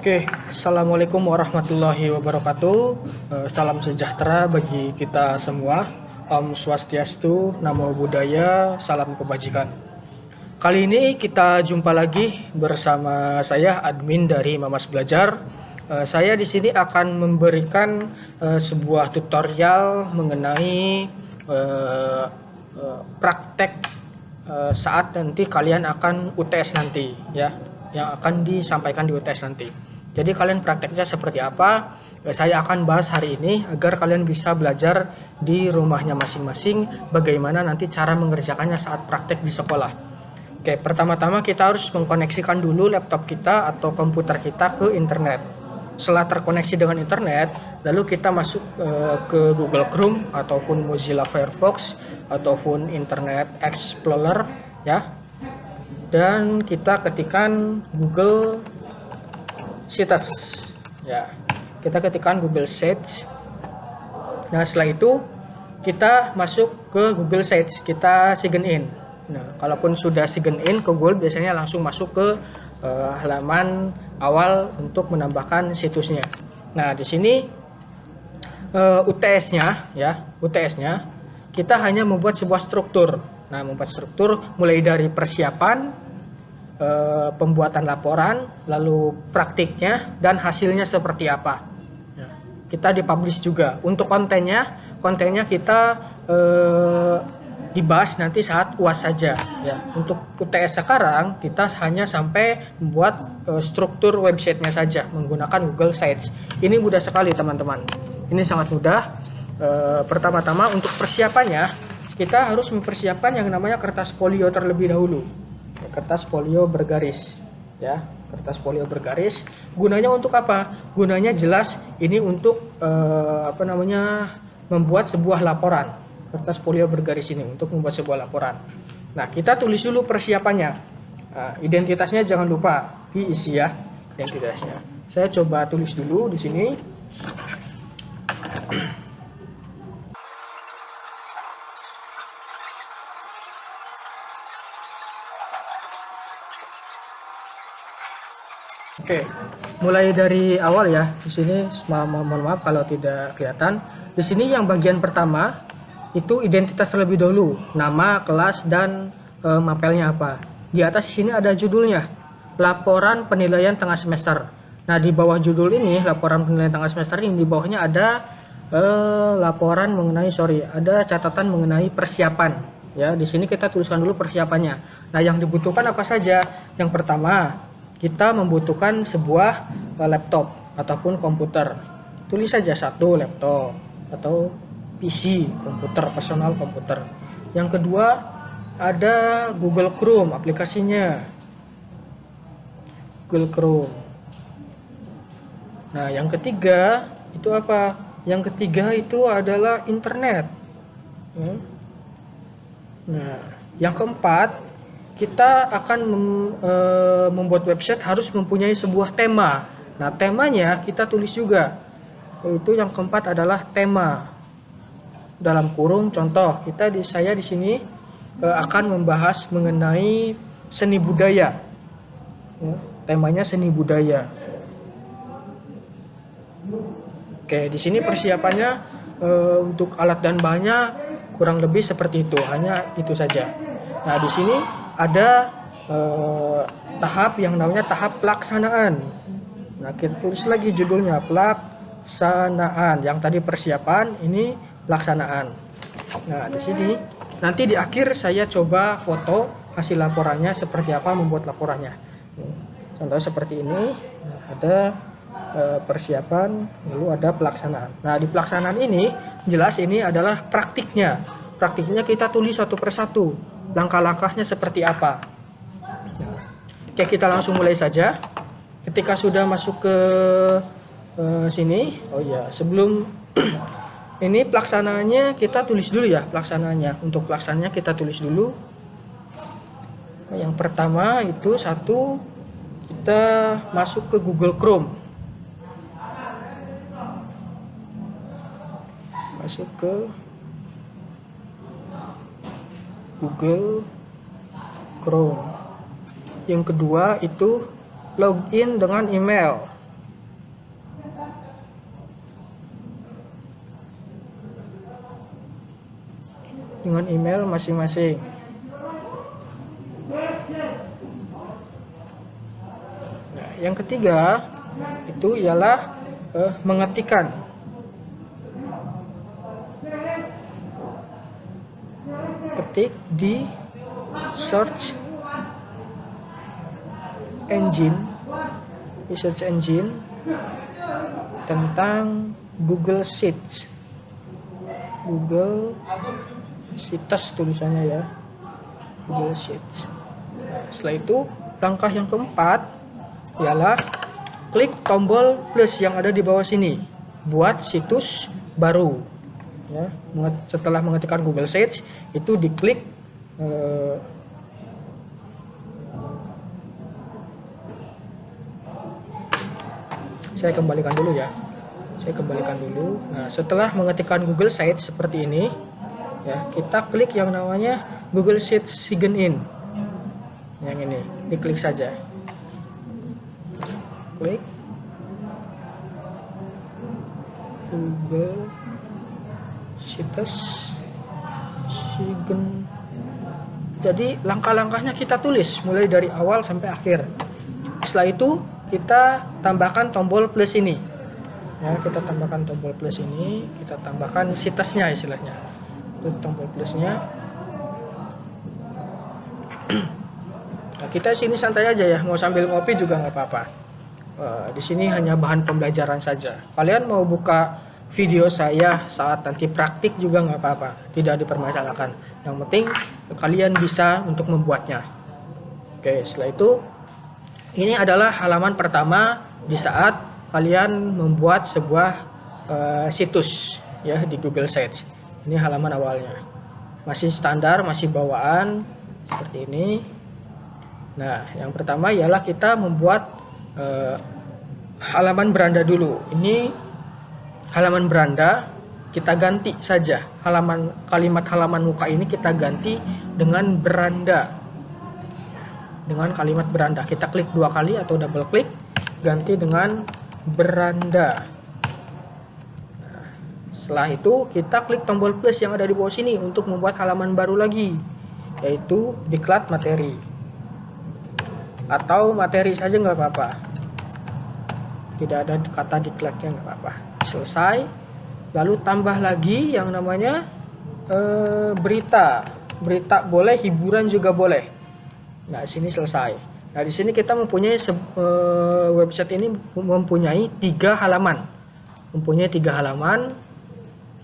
Oke, Assalamualaikum warahmatullahi wabarakatuh. Salam sejahtera bagi kita semua. Om Swastiastu, Namo Buddhaya, salam kebajikan. Kali ini kita jumpa lagi bersama saya, admin dari Mamas Belajar. Saya di sini akan memberikan sebuah tutorial mengenai praktek saat nanti kalian akan UTS nanti, ya, yang akan disampaikan di UTS nanti. Jadi kalian prakteknya seperti apa? Saya akan bahas hari ini agar kalian bisa belajar di rumahnya masing-masing bagaimana nanti cara mengerjakannya saat praktek di sekolah. Oke, pertama-tama kita harus mengkoneksikan dulu laptop kita atau komputer kita ke internet. Setelah terkoneksi dengan internet, lalu kita masuk ke Google Chrome ataupun Mozilla Firefox ataupun Internet Explorer, ya. Dan kita ketikkan Google Sites, ya. Kita ketikkan Google Search. Nah, setelah itu kita masuk ke Google Search, kita sign in. Nah, kalaupun sudah sign in ke Google, biasanya langsung masuk ke halaman awal untuk menambahkan situsnya. Nah, di sini UTS-nya, ya, UTS-nya kita hanya membuat sebuah struktur. Nah, membuat struktur mulai dari persiapan, pembuatan laporan, lalu praktiknya, dan hasilnya seperti apa. Ya, kita dipublish juga. Untuk kontennya kita dibahas nanti saat UAS saja. Ya, untuk UTS sekarang kita hanya sampai membuat struktur websitenya saja menggunakan Google Sites. Ini mudah sekali teman-teman. Ini sangat mudah. Pertama-tama untuk persiapannya kita harus mempersiapkan yang namanya kertas folio terlebih dahulu. Kertas folio bergaris, ya, kertas folio bergaris. Gunanya untuk apa? Gunanya jelas ini untuk membuat sebuah laporan. Kertas folio bergaris ini untuk membuat sebuah laporan. Nah, kita tulis dulu persiapannya. Nah, identitasnya jangan lupa diisi, ya, identitasnya. Saya coba tulis dulu di sini. Oke, mulai dari awal ya. Di sini mohon maaf kalau tidak kelihatan. Di sini yang bagian pertama itu identitas terlebih dahulu, nama, kelas, dan mapelnya apa. Di atas sini ada judulnya, laporan penilaian tengah semester. Nah, di bawah judul ini, laporan penilaian tengah semester ini, di bawahnya ada ada catatan mengenai persiapan. Ya, di sini kita tuliskan dulu persiapannya. Nah, yang dibutuhkan apa saja? Yang pertama, kita membutuhkan sebuah laptop ataupun komputer. Tulis saja satu laptop atau PC, komputer, personal komputer. Yang kedua, ada Google Chrome aplikasinya. Google Chrome. Nah, yang ketiga itu apa? Yang ketiga itu adalah internet. Nah, yang keempat, kita akan membuat website harus mempunyai sebuah tema. Nah, temanya kita tulis juga. Itu yang keempat adalah tema. Dalam kurung contoh, saya di sini akan membahas mengenai seni budaya. Ya, temanya seni budaya. Oke, di sini persiapannya untuk alat dan bahannya kurang lebih seperti itu, hanya itu saja. Nah, di sini ada tahap yang namanya tahap pelaksanaan. Nah, kita tulis lagi judulnya, pelaksanaan. Yang tadi persiapan, ini pelaksanaan. Nah, di sini nanti di akhir saya coba foto hasil laporannya seperti apa membuat laporannya. Contoh seperti ini, ada persiapan, lalu ada pelaksanaan. Nah, di pelaksanaan ini jelas ini adalah praktiknya. Praktiknya kita tulis satu persatu, langkah-langkahnya seperti apa. Oke, kita langsung mulai saja. Ketika sudah masuk ke sini, oh ya, sebelum ini pelaksanaannya kita tulis dulu ya, pelaksanaannya. Untuk pelaksanaannya kita tulis dulu. Yang pertama itu satu, kita masuk ke Google Chrome. Masuk ke Google Chrome. Yang kedua itu login dengan email. dengan email masing-masing. Nah, yang ketiga itu ialah mengetikkan. Ketik di search engine tentang Google Sheets, Google Sheets tulisannya ya, Google Sheets. Setelah itu langkah yang keempat ialah klik tombol plus yang ada di bawah sini buat situs baru ya. Setelah mengetikkan Google Sheets itu diklik saya kembalikan dulu ya. Nah, setelah mengetikkan Google Sheets seperti ini ya, kita klik yang namanya Google Sheets Sign In. Yang ini diklik saja. Klik Google Sheets Sign. Jadi langkah-langkahnya kita tulis mulai dari awal sampai akhir. Setelah itu kita tambahkan tombol plus ini ya, kita tambahkan tombol plus ini, kita tambahkan situsnya istilahnya, itu tombol plusnya. Nah, kita sini santai aja ya, mau sambil ngopi juga nggak apa-apa. Di sini hanya bahan pembelajaran saja. Kalian mau buka video saya saat nanti praktik juga nggak apa-apa, tidak dipermasalahkan. Yang penting kalian bisa untuk membuatnya. Oke, setelah itu ini adalah halaman pertama di saat kalian membuat sebuah situs ya di Google Sheets. Ini halaman awalnya. Masih standar, masih bawaan seperti ini. Nah, yang pertama ialah kita membuat halaman beranda dulu. Ini halaman beranda kita ganti saja. Kalimat halaman muka ini kita ganti dengan beranda. Dengan kalimat beranda, kita klik 2 kali atau double klik, ganti dengan beranda. Nah, setelah itu kita klik tombol plus yang ada di bawah sini untuk membuat halaman baru lagi, yaitu diklat materi atau materi saja nggak apa-apa, tidak ada kata diklatnya nggak apa-apa. Selesai, lalu tambah lagi yang namanya berita boleh, hiburan juga boleh. Nah, sini selesai. Nah, di sini kita mempunyai website ini mempunyai 3 halaman.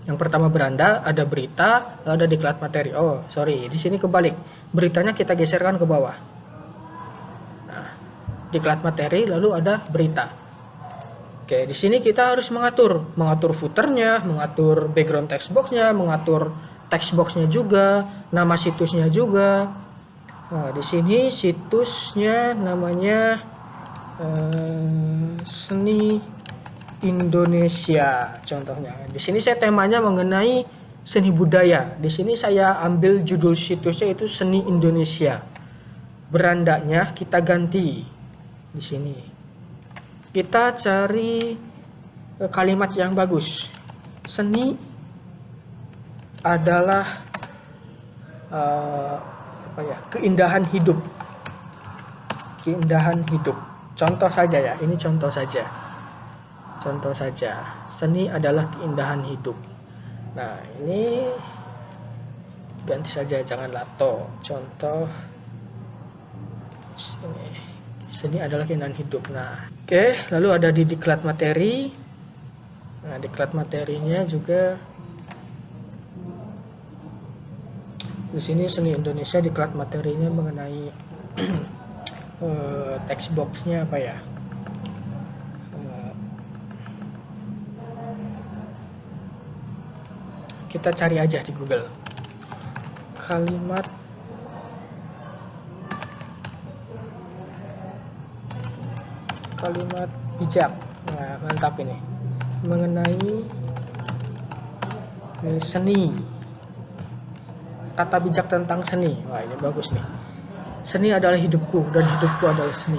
Yang pertama beranda, ada berita, ada diklat materi. Oh, sorry, di sini kebalik. Beritanya kita geserkan ke bawah. Nah, diklat materi lalu ada berita. Oke, di sini kita harus mengatur footernya, mengatur background text boxnya, mengatur text boxnya juga, nama situsnya juga. Nah, di sini situsnya namanya Seni Indonesia contohnya. Di sini saya temanya mengenai seni budaya. Di sini saya ambil judul situsnya itu Seni Indonesia. Berandanya kita ganti di sini. Kita cari kalimat yang bagus. Seni adalah keindahan hidup. Contoh saja ya, ini contoh saja. Seni adalah keindahan hidup. Nah, ini ganti saja, jangan lato. Contoh seni adalah keindahan hidup. Nah, oke, lalu ada di diklat materi. Nah, diklat materinya juga di sini Seni Indonesia, diklat materinya mengenai text boxnya apa ya? Kita cari aja di Google. Kalimat bijak. Nah, mantap ini. Mengenai seni. Kata bijak tentang seni. Wah, ini bagus nih. Seni adalah hidupku dan hidupku adalah seni.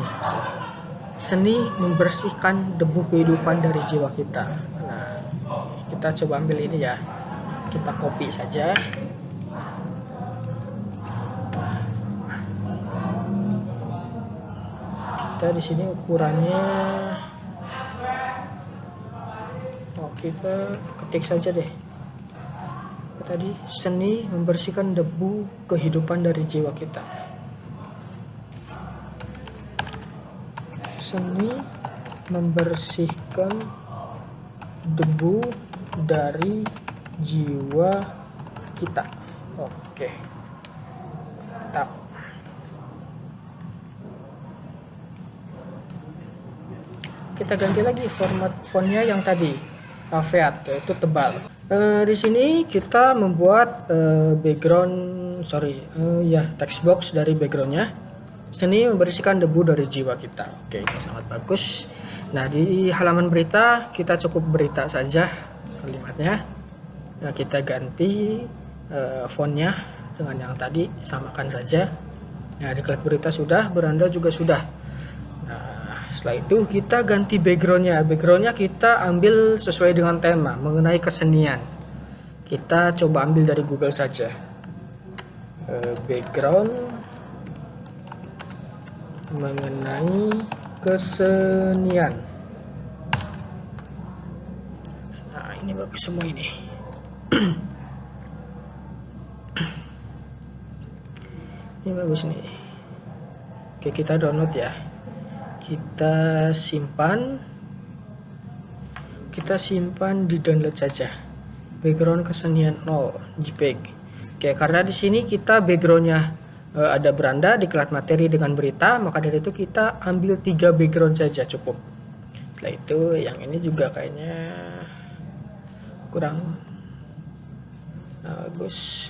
Seni membersihkan debu kehidupan dari jiwa kita. Nah, kita coba ambil ini ya. Kita copy saja. Kita di sini ukurannya, kita ketik saja deh. Tadi seni membersihkan debu kehidupan dari jiwa kita. Seni membersihkan debu dari jiwa kita. Oke, mantap. Kita ganti lagi format fontnya yang tadi, Aveat, yaitu tebal. Di sini kita membuat text box dari backgroundnya. Seni membersihkan debu dari jiwa kita. Oke, ini sangat bagus. Nah, di halaman berita kita cukup berita saja kalimatnya. Nah, kita ganti fontnya dengan yang tadi, samakan saja. Nah, diklat berita sudah, beranda juga sudah. Nah, setelah itu kita ganti backgroundnya. Backgroundnya kita ambil sesuai dengan tema mengenai kesenian. Kita coba ambil dari Google saja. Background mengenai kesenian. Nah, ini bagus semua ini. Ini bagus nih. Oke, kita download ya. Kita simpan di download saja. Background kesenian 0 JPEG. Oke, karena di sini kita backgroundnya ada beranda, diklat materi dengan berita, maka dari itu kita ambil 3 background saja cukup. Setelah itu yang ini juga kayaknya kurang bagus,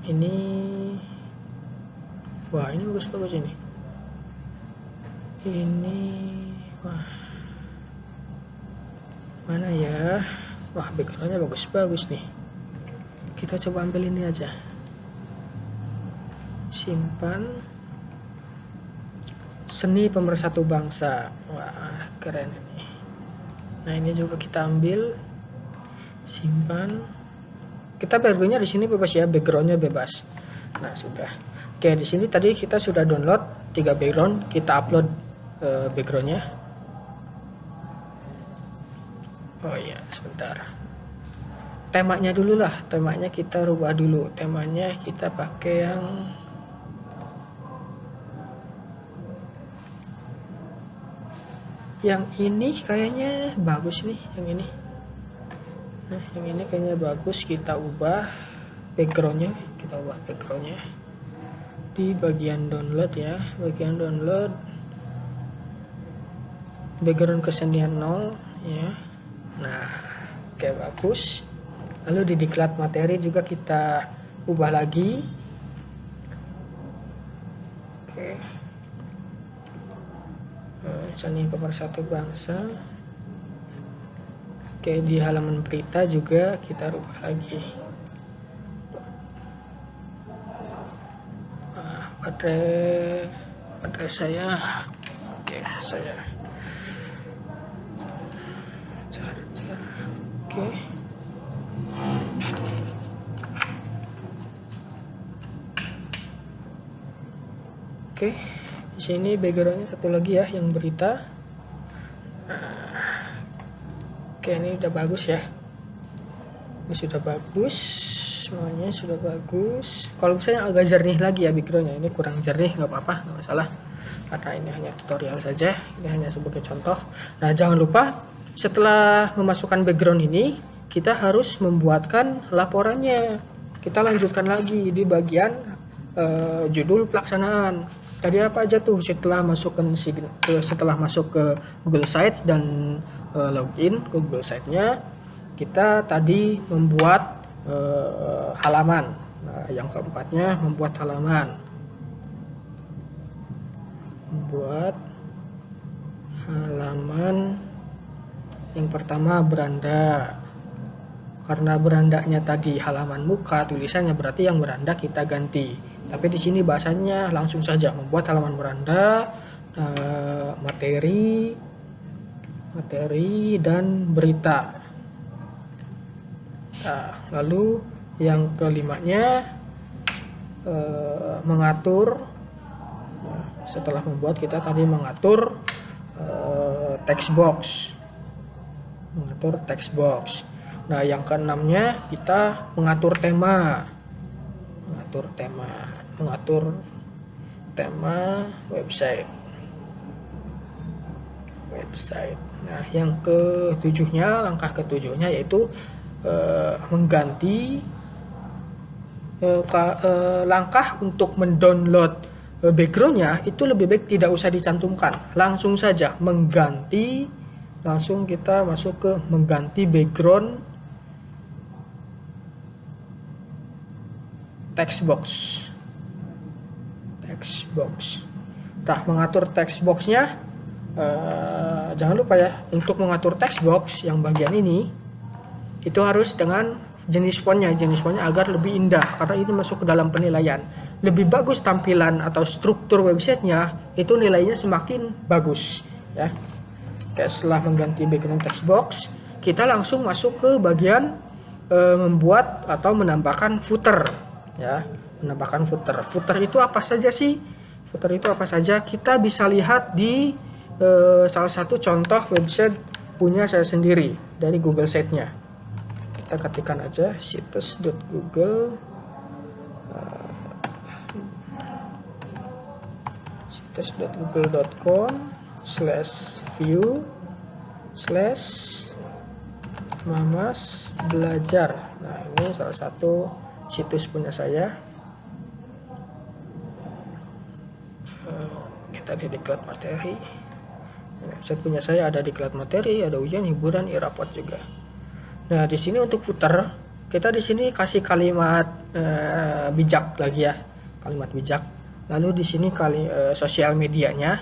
ini, wah ini bagus ini, wah mana ya, wah backgroundnya bagus nih. Kita coba ambil ini aja, simpan, seni pemersatu bangsa, wah keren ini. Nah, ini juga kita ambil, simpan. Kita backgroundnya di sini bebas ya, backgroundnya bebas. Nah, sudah. Oke, di sini tadi kita sudah download 3 background, kita upload backgroundnya. Oh iya, sebentar. Temanya dulu lah, temanya kita rubah dulu. Temanya kita pakai yang ini kayaknya bagus nih, yang ini. Nah, yang ini kayaknya bagus, kita ubah backgroundnya. Di bagian download ya, background kesenian 0 ya. Nah, kayak bagus. Lalu di diklat materi juga kita ubah lagi. Oke. Seni pemersatu bangsa. Oke, di halaman berita juga kita ubah lagi. Baterai saya. Oke, saya charger. Oke. Oke, di sini backgroundnya satu lagi ya, yang berita. Oke, ini udah bagus ya. Ini sudah bagus, semuanya sudah bagus. Kalau misalnya agak jernih lagi ya backgroundnya, ini kurang jernih nggak apa-apa, nggak masalah. Karena ini hanya tutorial saja, ini hanya sebagai contoh. Nah, jangan lupa setelah memasukkan background ini, kita harus membuatkan laporannya. Kita lanjutkan lagi di bagian judul pelaksanaan. Tadi apa aja tuh setelah masuk ke Google Sites dan login ke Google Site-nya, kita tadi membuat halaman. Nah, yang keempatnya membuat halaman. Membuat halaman yang pertama beranda. Karena berandanya tadi halaman muka, tulisannya berarti yang beranda kita ganti. Tapi di sini bahasanya langsung saja membuat halaman beranda, materi dan berita. Nah, lalu Yang kelimanya mengatur, setelah membuat kita tadi mengatur text box, Nah, yang keenamnya kita mengatur tema, website. Nah, yang ketujuhnya, langkah ketujuhnya yaitu mengganti langkah untuk mendownload backgroundnya itu lebih baik tidak usah dicantumkan, langsung saja mengganti, langsung kita masuk ke mengganti background text box. Nah, mengatur text boxnya, jangan lupa ya, untuk mengatur text box yang bagian ini itu harus dengan jenis fontnya agar lebih indah, karena ini masuk ke dalam penilaian. Lebih bagus tampilan atau struktur websitenya, itu nilainya semakin bagus ya. Oke, setelah mengganti background text box, kita langsung masuk ke bagian membuat atau menambahkan footer ya. Footer itu apa saja sih? Kita bisa lihat di salah satu contoh website punya saya sendiri dari Google Site-nya. Kita ketikkan aja situs.google.com/view/mamas belajar. Nah, ini salah satu situs punya saya. Kita di diklat materi. Website punya saya ada diklat materi, ada ujian, hiburan, e-raport juga. Nah, di sini untuk footer, kita di sini kasih kalimat bijak lagi ya, kalimat bijak. Lalu di sini sosial medianya,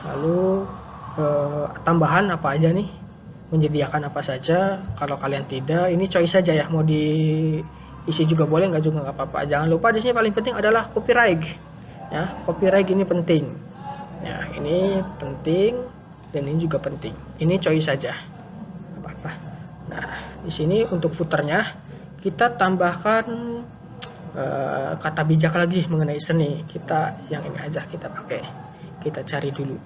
lalu tambahan apa aja nih, menyediakan apa saja. Kalau kalian tidak, ini choice saja ya, mau diisi juga boleh, nggak juga nggak apa-apa. Jangan lupa di sini paling penting adalah copyright ya, copyright ini penting. Ya, ini penting dan ini juga penting. Ini choice saja. Apa-apa. Nah, di sini untuk footernya kita tambahkan kata bijak lagi mengenai seni. Kita yang ini aja kita pakai. Kita cari dulu.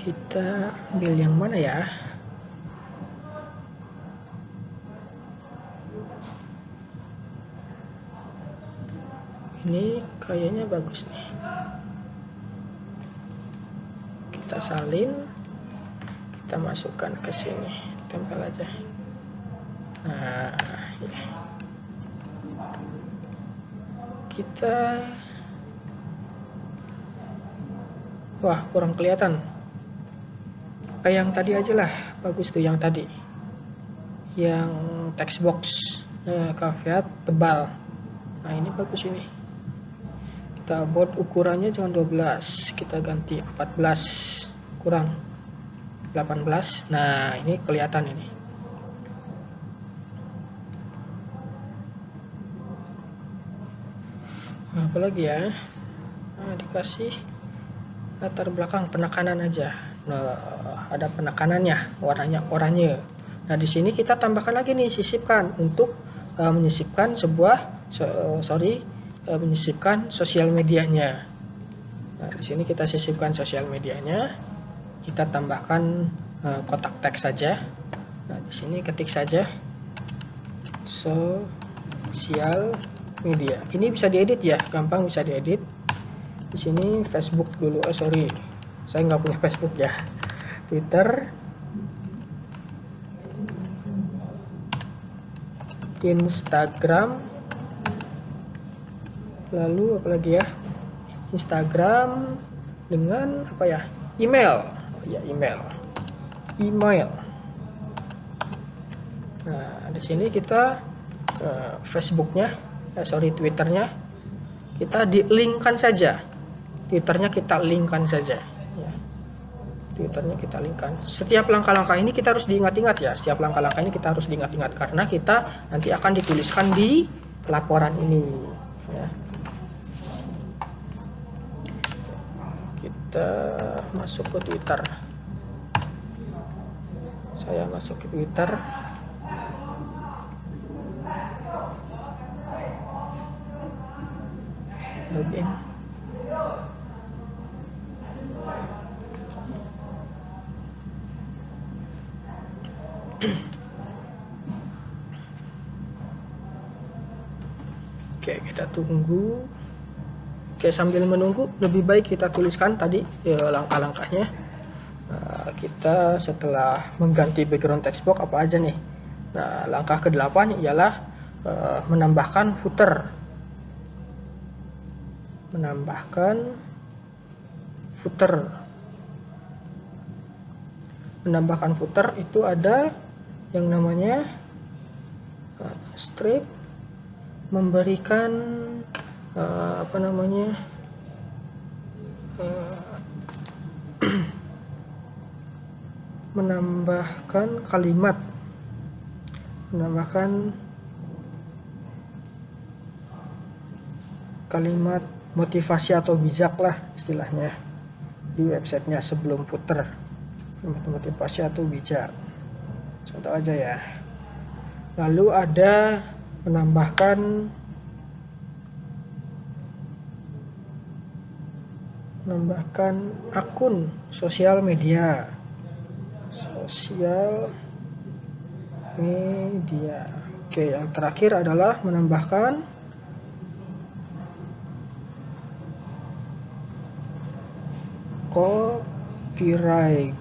Kita ambil yang mana ya? Ini kayaknya bagus nih. Kita salin, kita masukkan ke sini, tempel aja. Nah, ya. Wah, kurang kelihatan. Kayak yang tadi aja lah, bagus tuh yang tadi, yang text box caveat tebal. Nah, ini bagus ini. Kita buat ukurannya jangan 12, kita ganti 14 kurang 18. Nah, ini kelihatan ini. Nah, apa lagi ya? Nah, dikasih latar belakang penekanan aja. Nah, ada penekanannya, warnanya oranye. Nah, di sini kita tambahkan lagi nih, sisipkan untuk menyisipkan menyisipkan sosial medianya. Nah, di sini kita sisipkan sosial medianya. Kita tambahkan kotak teks saja. Nah, di sini ketik saja sosial media. Ini bisa diedit ya, gampang bisa diedit. Di sini Facebook dulu. Saya nggak punya Facebook ya. Twitter, Instagram, lalu apa lagi ya? Instagram dengan apa ya? Email. Ya, email. Nah, di sini kita Facebooknya, Twitternya kita di-linkkan saja. Twitternya kita linkkan saja. Ya. Twitternya kita linkkan. Setiap langkah-langkah ini kita harus diingat-ingat ya. Karena kita nanti akan dituliskan di pelaporan ini ya. Kita masuk ke Twitter. Saya masuk ke Twitter. Login. Oke, kita tunggu. Oke, sambil menunggu lebih baik kita tuliskan tadi ya, langkah-langkahnya. Kita setelah mengganti background text box apa aja nih. Nah, langkah ke-8 ialah menambahkan footer. Menambahkan footer itu ada yang namanya strip, memberikan menambahkan kalimat, motivasi atau bijak lah istilahnya di websitenya sebelum footer. Motivasi atau bijak, contoh aja ya. Lalu ada menambahkan akun sosial media. Oke, yang terakhir adalah menambahkan copyright.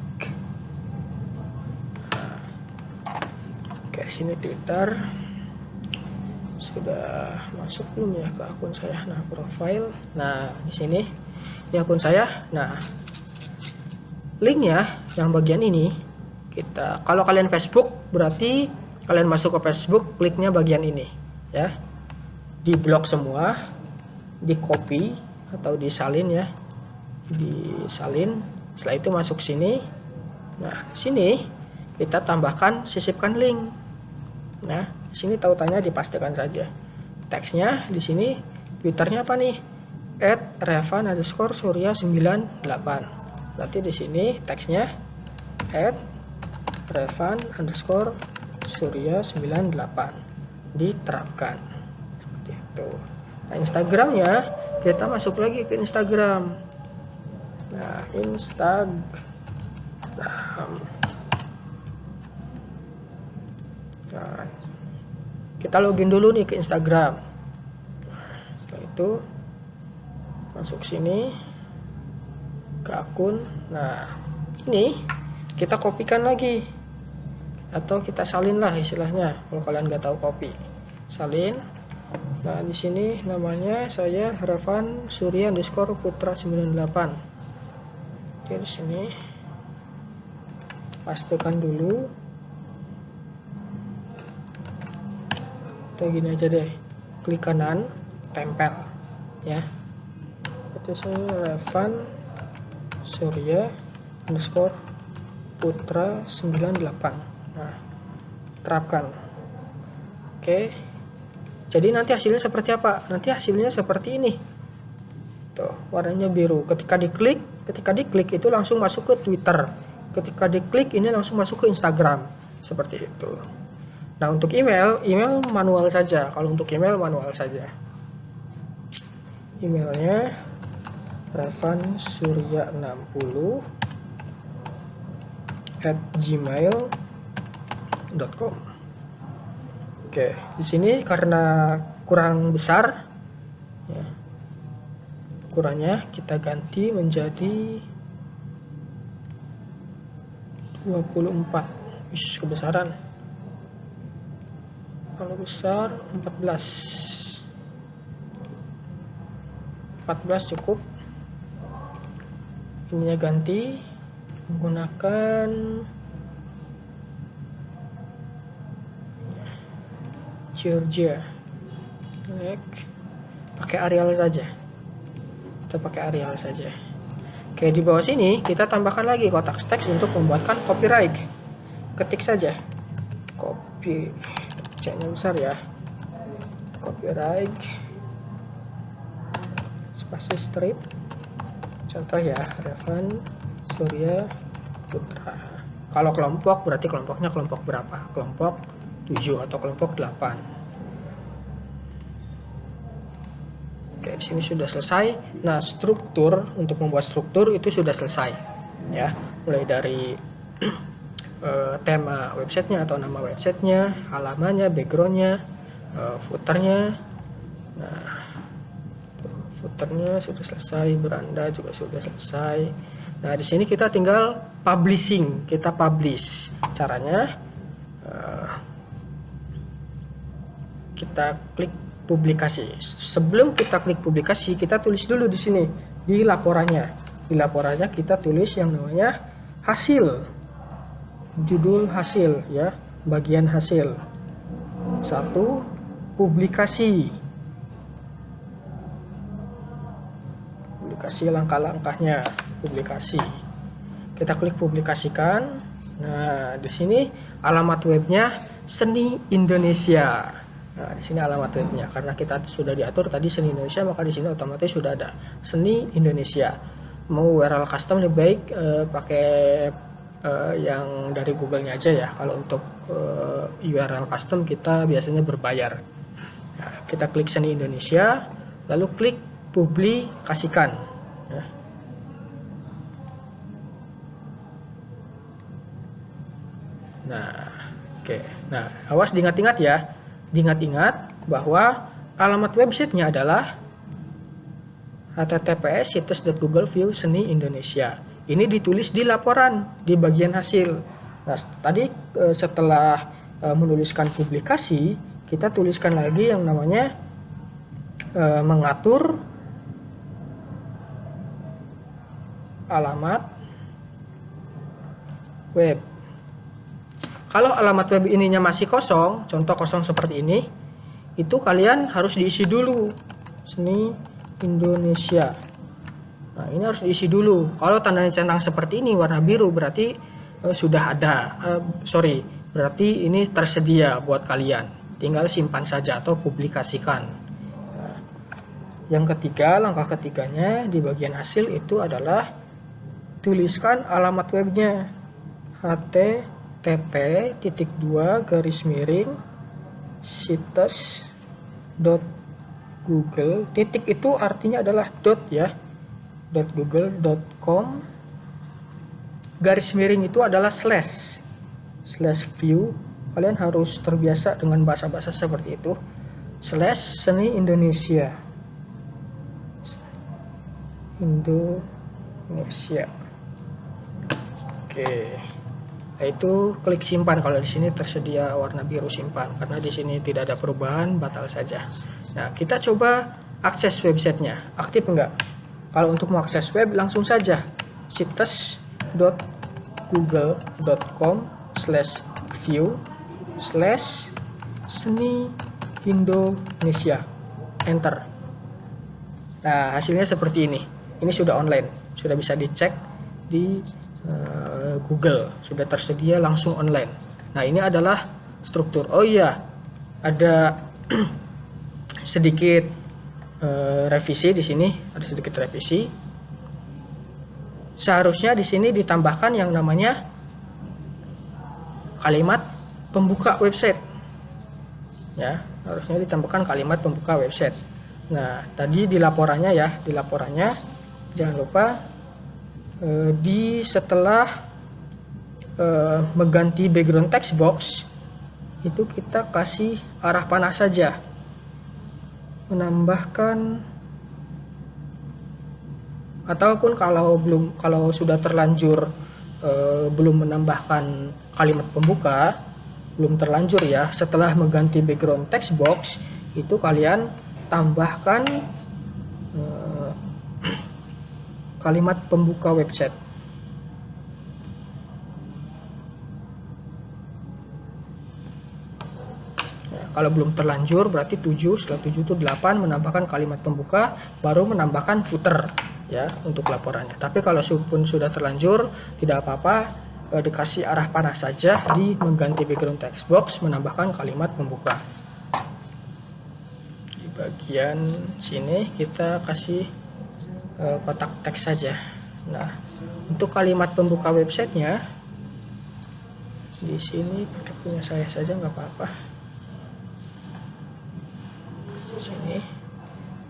Oke, sini Twitter sudah masuk belum ya ke akun saya. Nah, profile. Nah, di sini di akun saya. Nah, linknya yang bagian ini kita, kalau kalian Facebook berarti kalian masuk ke Facebook, kliknya bagian ini ya, di blok semua, di copy atau disalin ya, disalin. Setelah itu masuk sini. Nah, sini kita tambahkan, sisipkan link. Nah, sini tautannya dipastikan saja. Teksnya di sini, Twitternya apa nih? @revan_surya98. Berarti di sini teksnya @revan_surya98 diterapkan seperti itu. Nah, Instagramnya kita masuk lagi ke Instagram. Nah, Instagram. Nah, kita login dulu nih ke Instagram. Setelah itu masuk sini ke akun. Nah, ini kita kopikan lagi atau kita salin lah istilahnya. Kalau kalian nggak tahu copy, salin. Nah, di sini namanya saya Revan Surya _putra 98. Oke, di sini pastikan dulu. Atau gini aja deh, klik kanan, tempel ya. Itu saya Revan Surya _putra 98. Nah, terapkan. Oke, jadi nanti hasilnya seperti apa? Nanti hasilnya seperti ini tuh, warnanya biru. Ketika diklik itu langsung masuk ke Twitter. Ketika diklik ini langsung masuk ke Instagram seperti itu. Nah, untuk email manual saja. Kalau untuk email manual saja. Emailnya revansurya60@gmail.com. Oke, di sini karena kurang besar ya, ukurannya kita ganti menjadi 24. Kebesaran. Kalau besar 14 cukup. Ininya ganti menggunakan Georgia. Pakai Arial saja. Kita pakai Arial saja. Oke, di bawah sini kita tambahkan lagi kotak teks untuk membuatkan copyright. Ketik saja copy, C-nya besar ya. copyright spasi strip, contoh ya, Revan Surya Putra. Kalau kelompok berarti kelompoknya kelompok berapa? Kelompok 7 atau kelompok 8. Oke, di sini sudah selesai. Nah, struktur, untuk membuat struktur itu sudah selesai ya, mulai dari tema websitenya atau nama websitenya, halamannya, backgroundnya, footernya. Nah, footernya sudah selesai, beranda juga sudah selesai. Nah, di sini kita tinggal publishing, kita publish. Caranya kita klik publikasi. Sebelum kita klik publikasi, kita tulis dulu di sini di laporannya. Di laporannya kita tulis yang namanya hasil, judul hasil ya, bagian hasil. 1, publikasi. Publikasi langkah-langkahnya, publikasi. Kita klik publikasikan. Nah, di sini alamat webnya Seni Indonesia. Nah, di sini alamat webnya, karena kita sudah diatur tadi Seni Indonesia, maka di sini otomatis sudah ada Seni Indonesia. Mau URL custom lebih baik pakai yang dari Google-nya aja ya. Kalau untuk URL custom kita biasanya berbayar. Nah, kita klik Seni Indonesia, lalu klik publikasikan. Ya. Nah, oke. Nah, awas diingat-ingat ya. Diingat-ingat bahwa alamat websitenya adalah https://googleview Seni Indonesia. Ini ditulis di laporan di bagian hasil. Nah, tadi setelah menuliskan publikasi, kita tuliskan lagi yang namanya mengatur alamat web. Kalau alamat web ininya masih kosong, contoh kosong seperti ini, itu kalian harus diisi dulu Seni Indonesia. Nah, ini harus diisi dulu. Kalau tandanya centang seperti ini warna biru berarti sudah ada. Berarti ini tersedia buat kalian. Tinggal simpan saja atau publikasikan. Nah, yang ketiga, langkah ketiganya di bagian hasil itu adalah tuliskan alamat webnya. http://sites.google. Titik itu artinya adalah dot ya. .google.com. Garis miring itu adalah slash view. Kalian harus terbiasa dengan bahasa-bahasa seperti itu. Slash Seni Indonesia. Oke. Nah, itu klik simpan. Kalau di sini tersedia warna biru simpan, karena di sini tidak ada perubahan, batal saja. Nah, kita coba akses websitenya. Aktif enggak? Kalau untuk mengakses web langsung saja sites.google.com/view/Seni Indonesia. Enter. Nah, hasilnya seperti ini. Ini sudah online, sudah bisa dicek di Google, sudah tersedia langsung online. Nah, ini adalah struktur. Oh iya, ada sedikit revisi di sini, ada sedikit revisi. Seharusnya di sini ditambahkan yang namanya kalimat pembuka website. Ya, harusnya ditambahkan kalimat pembuka website. Nah, tadi di laporannya ya, jangan lupa setelah mengganti background text box itu kita kasih arah panah saja. Menambahkan, ataupun kalau sudah terlanjur belum menambahkan kalimat pembuka, belum terlanjur ya, setelah mengganti background text box itu kalian tambahkan kalimat pembuka website. Kalau belum terlanjur berarti 7, setelah 7 itu 8, menambahkan kalimat pembuka, baru menambahkan footer ya untuk laporannya. Tapi kalau pun sudah terlanjur, tidak apa-apa, dikasih arah panah saja di mengganti background text box, menambahkan kalimat pembuka. bagian sini kita kasih kotak teks saja. Nah, untuk kalimat pembuka websitenya di sini pakai punya saya saja nggak apa-apa. Sini.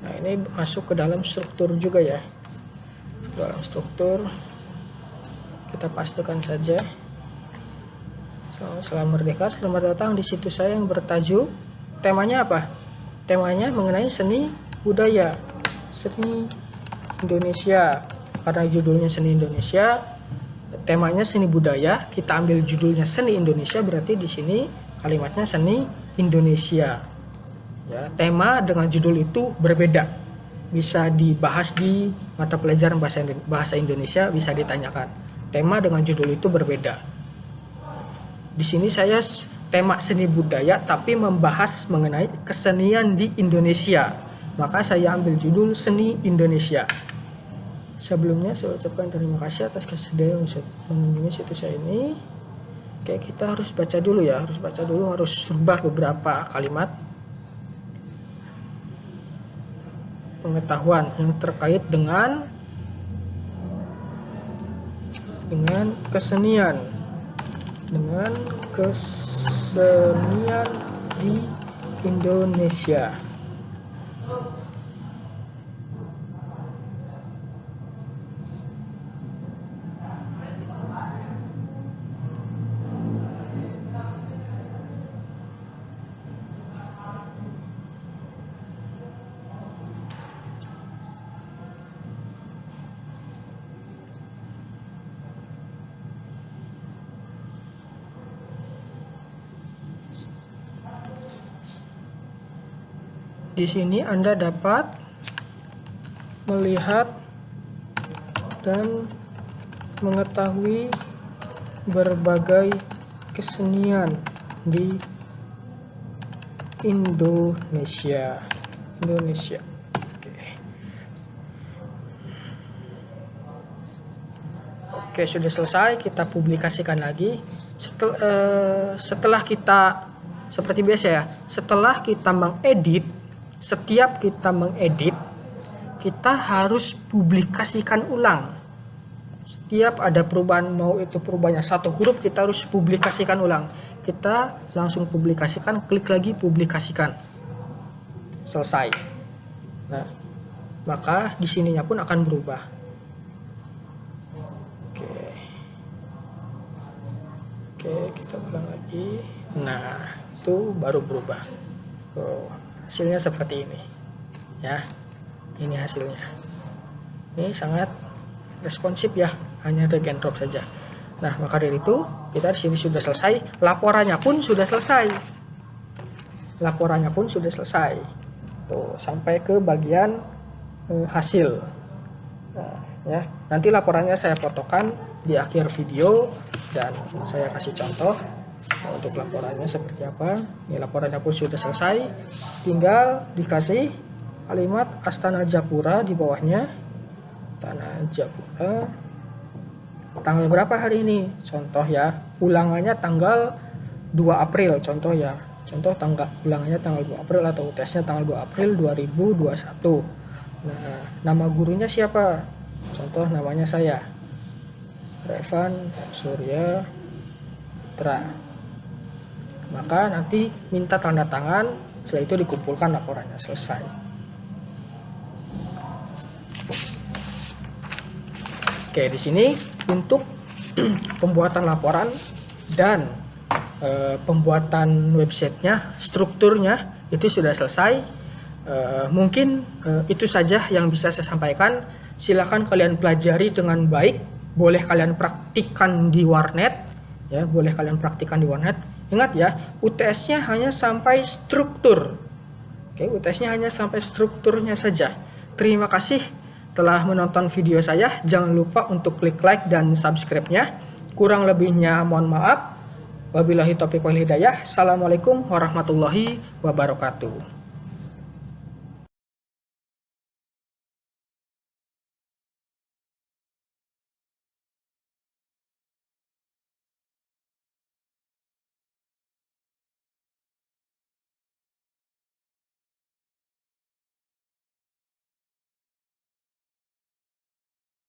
Nah, ini masuk ke dalam struktur juga ya. Dalam struktur kita pastikan saja. Salam merdeka, selamat datang di situs saya yang bertajuk, temanya apa? Temanya mengenai seni budaya, seni Indonesia. Karena judulnya seni Indonesia, temanya seni budaya, kita ambil judulnya seni Indonesia, berarti di sini kalimatnya seni Indonesia. Ya, tema dengan judul itu berbeda, bisa dibahas di mata pelajaran bahasa Indonesia, bisa ditanyakan. Tema dengan judul itu berbeda. Di sini saya tema seni budaya tapi membahas mengenai kesenian di Indonesia, maka saya ambil judul seni Indonesia. Sebelumnya saya ucapkan terima kasih atas kesediaan mengunjungi situs saya ini. Oke, kita harus baca dulu ya, harus rubah beberapa kalimat pengetahuan yang terkait dengan kesenian di Indonesia. Di sini Anda dapat melihat dan mengetahui berbagai kesenian di Indonesia. Oke, sudah selesai, kita publikasikan lagi. Setelah kita, seperti biasa ya, setelah kita mengedit, setiap kita mengedit, kita harus publikasikan ulang. Setiap ada perubahan, mau itu perubahannya satu huruf, kita harus publikasikan ulang. Kita langsung publikasikan, klik lagi publikasikan. Selesai. Nah, maka di sininya pun akan berubah. Oke, kita ulang lagi. Nah, itu baru berubah. Hasilnya seperti ini ya, ini hasilnya. Ini sangat responsif ya, hanya drag and drop saja. Nah, maka dari itu kita di sini sudah selesai, laporannya pun sudah selesai. Tuh, sampai ke bagian hasil. Nah, ya, nanti laporannya saya fotokan di akhir video dan saya kasih contoh. Nah, untuk laporannya seperti apa? Ini laporannya pun sudah selesai, tinggal dikasih kalimat Astana Japura di bawahnya. Astana Japura tanggal berapa hari ini? Contoh ya, ulangannya tanggal 2 April, contoh ya. Contoh ulangannya tanggal 2 April atau UTS-nya tanggal 2 April 2021. Nah, nama gurunya siapa? Contoh namanya saya, Revan Surya Putra. Maka nanti minta tanda tangan, setelah itu dikumpulkan laporannya, selesai. Oke, di sini untuk pembuatan laporan dan pembuatan websitenya, strukturnya itu sudah selesai. Mungkin itu saja yang bisa saya sampaikan. Silakan kalian pelajari dengan baik, boleh kalian praktikkan di warnet ya, Ingat ya, UTS-nya hanya sampai struktur. Oke, UTS-nya hanya sampai strukturnya saja. Terima kasih telah menonton video saya. Jangan lupa untuk klik like dan subscribe-nya. Kurang lebihnya mohon maaf. Wabillahi taufiq wal hidayah. Assalamualaikum warahmatullahi wabarakatuh.